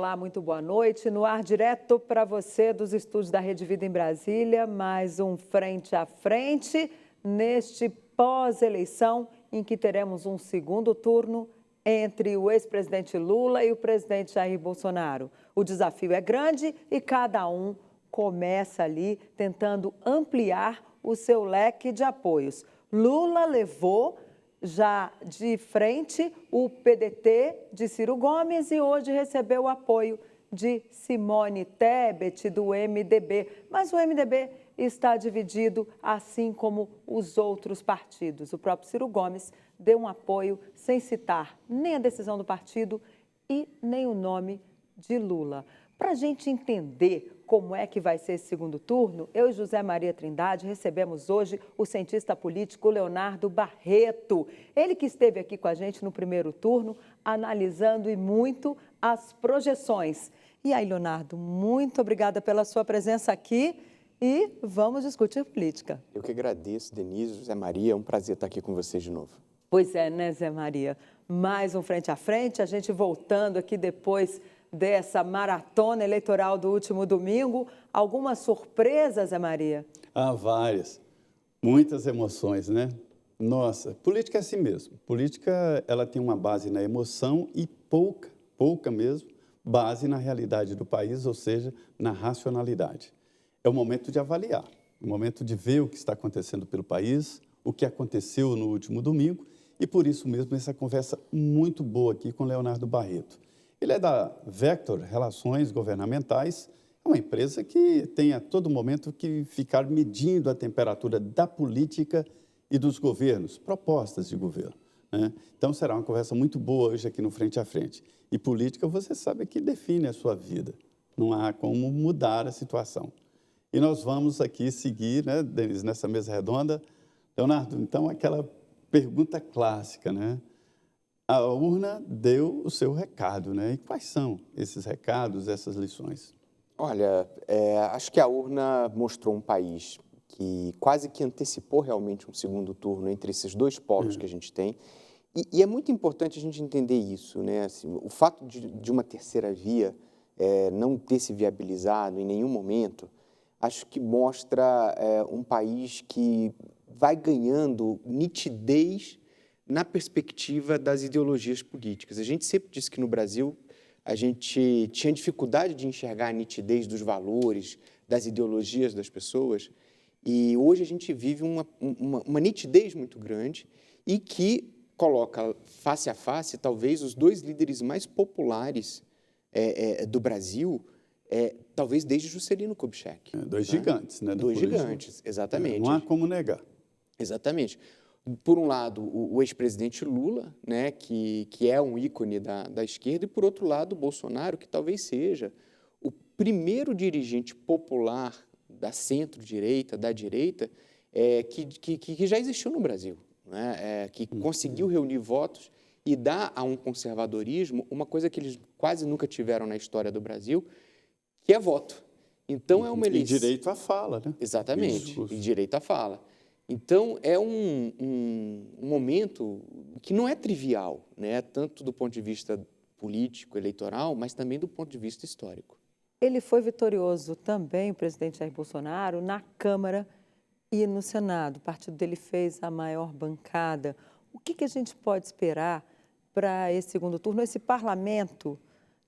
Olá, muito boa noite. No ar direto para você dos estúdios da Rede Vida em Brasília, mais um Frente a Frente, neste pós-eleição em que teremos um segundo turno entre o ex-presidente Lula e o presidente Jair Bolsonaro. O desafio é grande e cada um começa ali tentando ampliar o seu leque de apoios. Lula levou já de frente o PDT de Ciro Gomes e hoje recebeu o apoio de Simone Tebet, do MDB. Mas o MDB está dividido, assim como os outros partidos. O próprio Ciro Gomes deu um apoio sem citar nem a decisão do partido e nem o nome de Lula. Para a gente entender como é que vai ser esse segundo turno, eu e José Maria Trindade recebemos hoje o cientista político Leonardo Barreto. Ele que esteve aqui com a gente no primeiro turno, analisando e muito as projeções. E aí, Leonardo, muito obrigada pela sua presença aqui e vamos discutir política. Eu que agradeço, Denise, José Maria, é um prazer estar aqui com vocês de novo. Pois é, né, Zé Maria? Mais um Frente a Frente, a gente voltando aqui depois dessa maratona eleitoral do último domingo. Algumas surpresas, Zé Maria? Várias. Muitas emoções, né? Nossa, política é assim mesmo. Política, ela tem uma base na emoção e pouca mesmo, base na realidade do país, ou seja, na racionalidade. É o momento de avaliar, o momento de ver o que está acontecendo pelo país, o que aconteceu no último domingo, e por isso mesmo essa conversa muito boa aqui com Leonardo Barreto. Ele é da Vector Relações Governamentais, é uma empresa que tem a todo momento que ficar medindo a temperatura da política e dos governos, propostas de governo, né? Então, será uma conversa muito boa hoje aqui no Frente a Frente. E política, você sabe que define a sua vida, não há como mudar a situação. E nós vamos aqui seguir, né, Denise, nessa mesa redonda. Leonardo, então, aquela pergunta clássica, né? A urna deu o seu recado, né? E quais são esses recados, essas lições? Olha, acho que a urna mostrou um país que quase que antecipou realmente um segundo turno entre esses dois polos que a gente tem. E é muito importante a gente entender isso, né? Assim, o fato de uma terceira via não ter se viabilizado em nenhum momento, acho que mostra um país que vai ganhando nitidez na perspectiva das ideologias políticas. A gente sempre disse que no Brasil a gente tinha dificuldade de enxergar a nitidez dos valores, das ideologias das pessoas, e hoje a gente vive uma nitidez muito grande e que coloca face a face talvez os dois líderes mais populares do Brasil, talvez desde Juscelino Kubitschek. Dois gigantes, né? Dois gigantes, exatamente. Não há como negar. Exatamente. Por um lado, o ex-presidente Lula, né, que é um ícone da esquerda, e, por outro lado, o Bolsonaro, que talvez seja o primeiro dirigente popular da centro-direita, da direita, que já existiu no Brasil, né, que conseguiu reunir votos e dar a um conservadorismo uma coisa que eles quase nunca tiveram na história do Brasil, que é voto. Então, é uma eleição... E direito à fala, né? Exatamente, e direito à fala. Então, é um momento que não é trivial, né? Tanto do ponto de vista político, eleitoral, mas também do ponto de vista histórico. Ele foi vitorioso também, o presidente Jair Bolsonaro, na Câmara e no Senado. O partido dele fez a maior bancada. O que a gente pode esperar para esse segundo turno? Esse parlamento,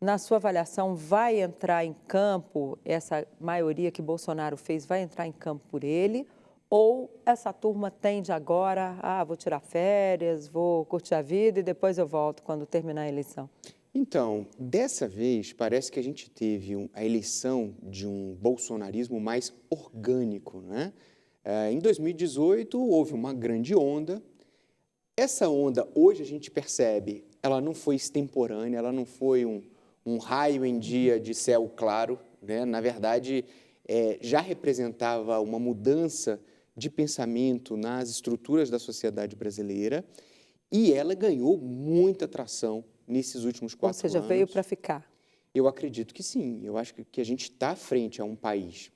na sua avaliação, vai entrar em campo, essa maioria que Bolsonaro fez, vai entrar em campo por ele? Ou essa turma tende agora, vou tirar férias, vou curtir a vida e depois eu volto quando terminar a eleição? Então, dessa vez, parece que a gente teve a eleição de um bolsonarismo mais orgânico, né? Em 2018, houve uma grande onda. Essa onda, hoje a gente percebe, ela não foi extemporânea, ela não foi um raio em dia de céu claro, né? Na verdade, já representava uma mudança de pensamento nas estruturas da sociedade brasileira e ela ganhou muita atração nesses últimos 4 anos. Ou seja, veio para ficar. Eu acredito que sim. Eu acho que a gente está frente a um país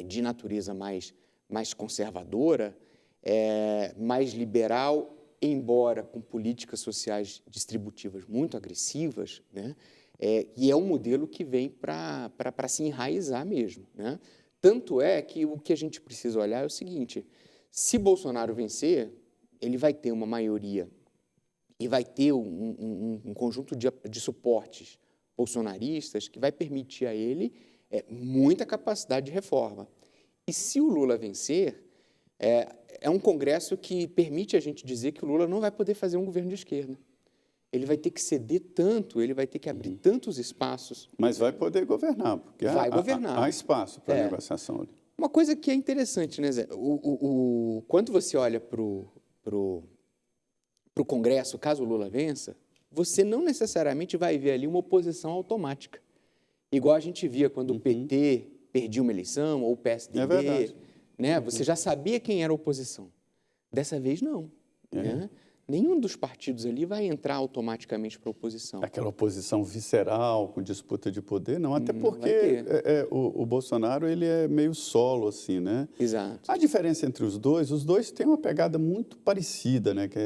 de natureza mais conservadora, mais liberal, embora com políticas sociais distributivas muito agressivas, né? E é um modelo que vem para se enraizar mesmo, né? Tanto é que o que a gente precisa olhar é o seguinte: se Bolsonaro vencer, ele vai ter uma maioria e vai ter um conjunto de suportes bolsonaristas que vai permitir a ele muita capacidade de reforma. E se o Lula vencer, é um Congresso que permite a gente dizer que o Lula não vai poder fazer um governo de esquerda. Ele vai ter que ceder tanto, ele vai ter que abrir tantos espaços. Mas vai poder governar, porque Vai governar. há espaço para negociação ali. Uma coisa que é interessante, né, Zé? Quando você olha para o Congresso, caso o Lula vença, você não necessariamente vai ver ali uma oposição automática. Igual a gente via quando o PT perdia uma eleição, ou o PSDB. É verdade. Né? Você já sabia quem era a oposição. Dessa vez, não. Né? Nenhum dos partidos ali vai entrar automaticamente para a oposição. Aquela oposição visceral, com disputa de poder, não. Até porque o Bolsonaro ele é meio solo, assim, né? Exato. A diferença entre os dois têm uma pegada muito parecida, né? Que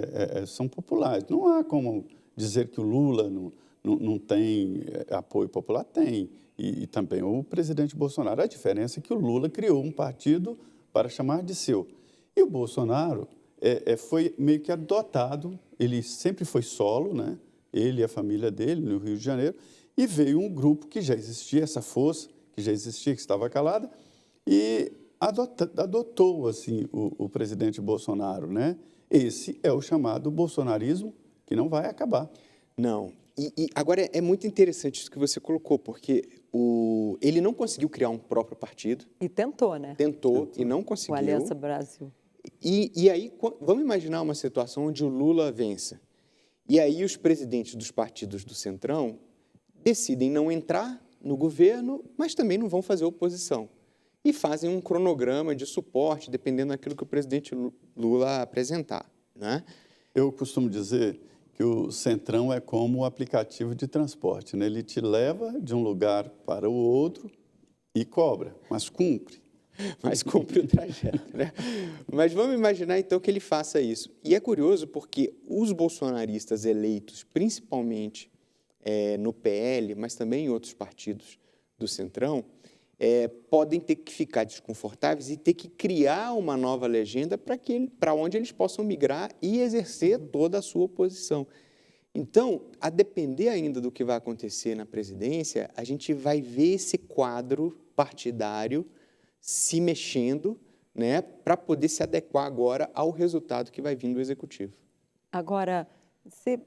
são populares. Não há como dizer que o Lula não tem apoio popular. Tem. E também o presidente Bolsonaro. A diferença é que o Lula criou um partido para chamar de seu. E o Bolsonaro foi meio que adotado, ele sempre foi solo, né? Ele e a família dele, no Rio de Janeiro, e veio um grupo que já existia, essa força que já existia, que estava calada, e adotou assim, o presidente Bolsonaro, né? Esse é o chamado bolsonarismo, que não vai acabar. Não. E agora é muito interessante isso que você colocou, porque ele não conseguiu criar um próprio partido. E tentou, né? Tentou e não conseguiu. O Aliança Brasil. E aí, vamos imaginar uma situação onde o Lula vença. E aí os presidentes dos partidos do Centrão decidem não entrar no governo, mas também não vão fazer oposição. E fazem um cronograma de suporte, dependendo daquilo que o presidente Lula apresentar, né? Eu costumo dizer que o Centrão é como o aplicativo de transporte, né? Ele te leva de um lugar para o outro e cobra, mas cumpre. Mas cumpre o trajeto, né? Mas vamos imaginar, então, que ele faça isso. E é curioso porque os bolsonaristas eleitos, principalmente no PL, mas também em outros partidos do Centrão, podem ter que ficar desconfortáveis e ter que criar uma nova legenda para onde eles possam migrar e exercer toda a sua oposição. Então, a depender ainda do que vai acontecer na presidência, a gente vai ver esse quadro partidário se mexendo, né, para poder se adequar agora ao resultado que vai vir do Executivo. Agora, você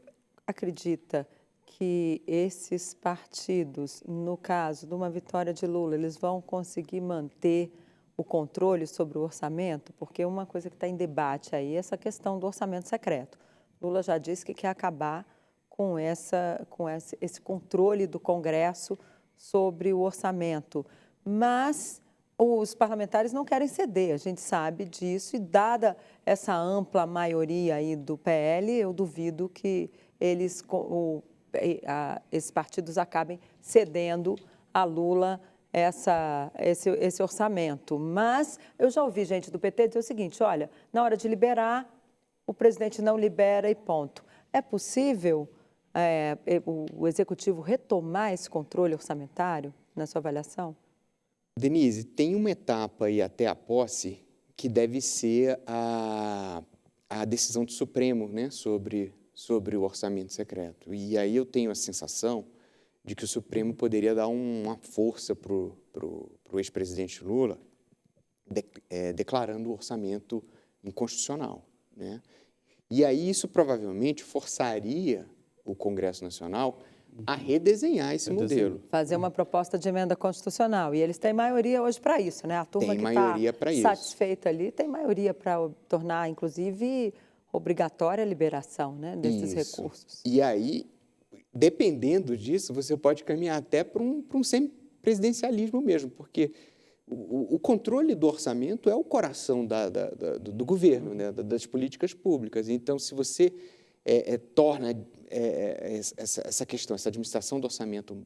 acredita que esses partidos, no caso de uma vitória de Lula, eles vão conseguir manter o controle sobre o orçamento? Porque uma coisa que está em debate aí é essa questão do orçamento secreto. Lula já disse que quer acabar com esse controle do Congresso sobre o orçamento, mas os parlamentares não querem ceder, a gente sabe disso, e dada essa ampla maioria aí do PL, eu duvido que esses partidos acabem cedendo a Lula esse orçamento. Mas eu já ouvi gente do PT dizer o seguinte: olha, na hora de liberar, o presidente não libera e ponto. É possível o Executivo retomar esse controle orçamentário, na sua avaliação? Denise, tem uma etapa aí até a posse que deve ser a decisão do Supremo, né, sobre o orçamento secreto. E aí eu tenho a sensação de que o Supremo poderia dar uma força para o ex-presidente Lula, declarando o orçamento inconstitucional, né? E aí isso provavelmente forçaria o Congresso Nacional a redesenhar esse modelo. Fazer uma proposta de emenda constitucional. E eles têm maioria hoje para isso, né? A turma que está satisfeita ali tem maioria para tornar, inclusive, obrigatória a liberação, né, desses recursos. E aí, dependendo disso, você pode caminhar até para um semipresidencialismo mesmo, porque o controle do orçamento é o coração do governo, né, das políticas públicas. Então, se você torna essa questão, essa administração do orçamento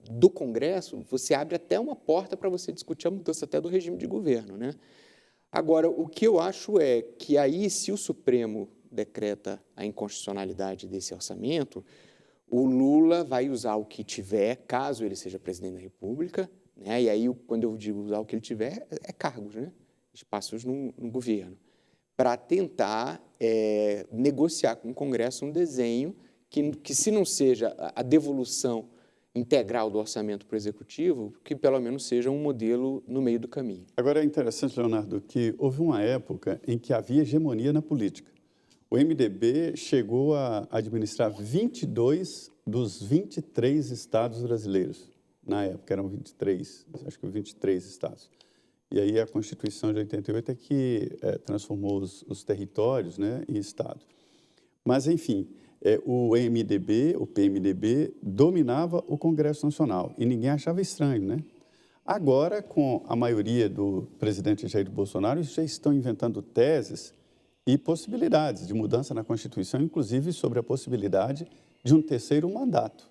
do Congresso, você abre até uma porta para você discutir a mudança até do regime de governo, né? Agora, o que eu acho é que aí, se o Supremo decreta a inconstitucionalidade desse orçamento, o Lula vai usar o que tiver, caso ele seja presidente da República, né? E aí, quando eu digo usar o que ele tiver, é cargos, né? Espaços no governo, para tentar negociar com o Congresso um desenho que se não seja a devolução integral do orçamento para o Executivo, que pelo menos seja um modelo no meio do caminho. Agora, é interessante, Leonardo, que houve uma época em que havia hegemonia na política. O MDB chegou a administrar 22 dos 23 estados brasileiros. Na época eram 23, acho que 23 estados. E aí a Constituição de 88 é que transformou os territórios, né, em estado. Mas, enfim, o PMDB, dominava o Congresso Nacional e ninguém achava estranho, né? Agora, com a maioria do presidente Jair Bolsonaro, eles já estão inventando teses e possibilidades de mudança na Constituição, inclusive sobre a possibilidade de um terceiro mandato.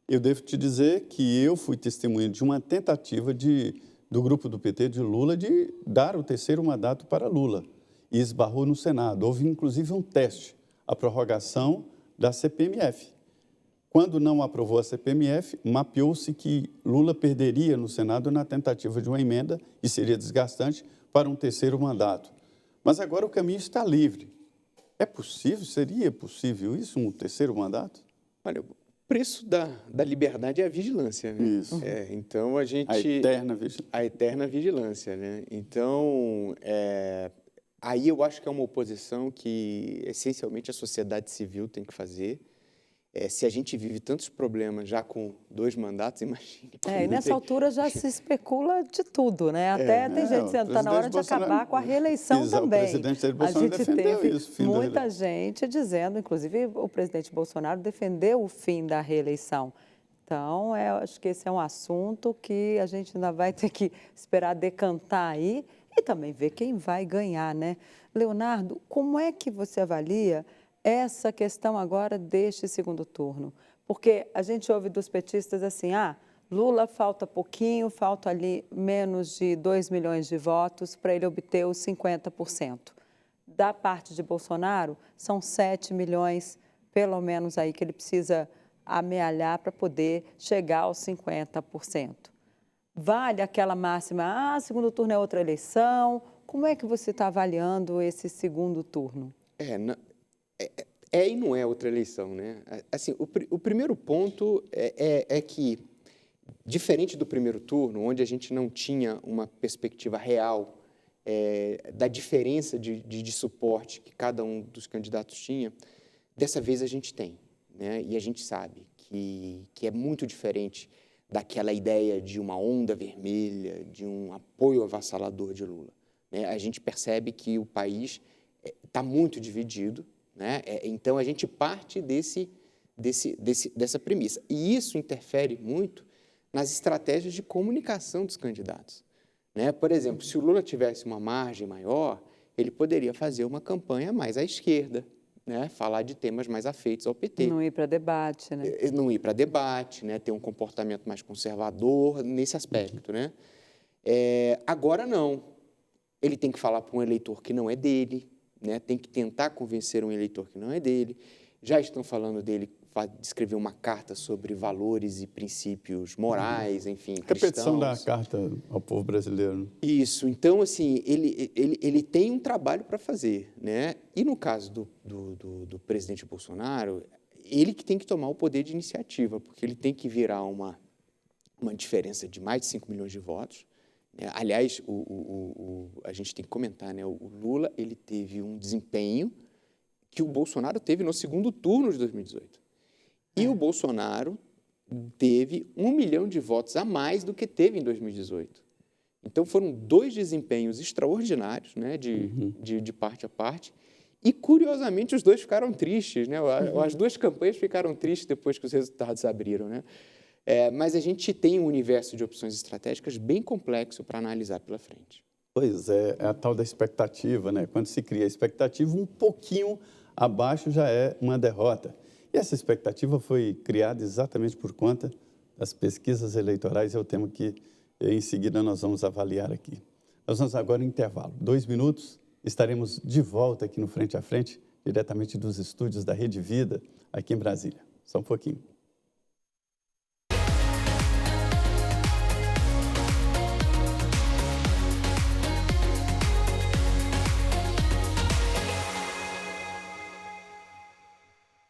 Eu devo te dizer que eu fui testemunha de uma tentativa do grupo do PT de Lula de dar o terceiro mandato para Lula e esbarrou no Senado. Houve, inclusive, um teste, a prorrogação da CPMF. Quando não aprovou a CPMF, mapeou-se que Lula perderia no Senado na tentativa de uma emenda e seria desgastante para um terceiro mandato. Mas agora o caminho está livre. É possível, seria possível isso, um terceiro mandato? Olha, o preço da liberdade é a vigilância, né? Isso. Então, a gente... A eterna vigilância, né? Então, aí eu acho que é uma oposição que, essencialmente, a sociedade civil tem que fazer. Se a gente vive tantos problemas já com 2 mandatos, imagine. E nessa altura já se especula de tudo, né? Até tem gente dizendo que está na hora de acabar com a reeleição também. O presidente Jair Bolsonaro defendeu isso. Muita gente dizendo, inclusive o presidente Bolsonaro defendeu o fim da reeleição. Então, eu acho que esse é um assunto que a gente ainda vai ter que esperar decantar aí e também ver quem vai ganhar, né? Leonardo, como é que você avalia essa questão agora deste segundo turno? Porque a gente ouve dos petistas assim, Lula falta pouquinho, falta ali menos de 2 milhões de votos para ele obter os 50%. Da parte de Bolsonaro, são 7 milhões, pelo menos aí, que ele precisa amealhar para poder chegar aos 50%. Vale aquela máxima, segundo turno é outra eleição? Como é que você está avaliando esse segundo turno? E não é outra eleição, né? Assim, o primeiro ponto é que, diferente do primeiro turno, onde a gente não tinha uma perspectiva real da diferença de suporte que cada um dos candidatos tinha, dessa vez a gente tem, né? E a gente sabe que é muito diferente daquela ideia de uma onda vermelha, de um apoio avassalador de Lula, né? A gente percebe que o país está muito dividido, né? Então, a gente parte dessa premissa. E isso interfere muito nas estratégias de comunicação dos candidatos, né? Por exemplo, se o Lula tivesse uma margem maior, ele poderia fazer uma campanha mais à esquerda, né? Falar de temas mais afeitos ao PT. Não ir para debate, né? Não ir para debate, né? Ter um comportamento mais conservador nesse aspecto, né? Agora, não. Ele tem que falar para um eleitor que não é dele, né? Tem que tentar convencer um eleitor que não é dele. Já estão falando dele de escrever uma carta sobre valores e princípios morais, enfim, cristãos. Repetição da carta ao povo brasileiro. Isso. Então, assim, ele tem um trabalho para fazer, né? E no caso do presidente Bolsonaro, ele que tem que tomar o poder de iniciativa, porque ele tem que virar uma diferença de mais de 5 milhões de votos. Aliás, a gente tem que comentar, né? O Lula ele teve um desempenho que o Bolsonaro teve no segundo turno de 2018. E o Bolsonaro teve 1 milhão de votos a mais do que teve em 2018. Então, foram 2 desempenhos extraordinários, né? De parte a parte. E, curiosamente, os 2 ficaram tristes, né? As 2 campanhas ficaram tristes depois que os resultados abriram, né? Mas a gente tem um universo de opções estratégicas bem complexo para analisar pela frente. Pois é a tal da expectativa, né? Quando se cria a expectativa, um pouquinho abaixo já é uma derrota. E essa expectativa foi criada exatamente por conta das pesquisas eleitorais, é o tema que em seguida nós vamos avaliar aqui. Nós vamos agora em intervalo. 2 minutos, estaremos de volta aqui no Frente a Frente, diretamente dos estúdios da Rede Vida, aqui em Brasília. Só um pouquinho.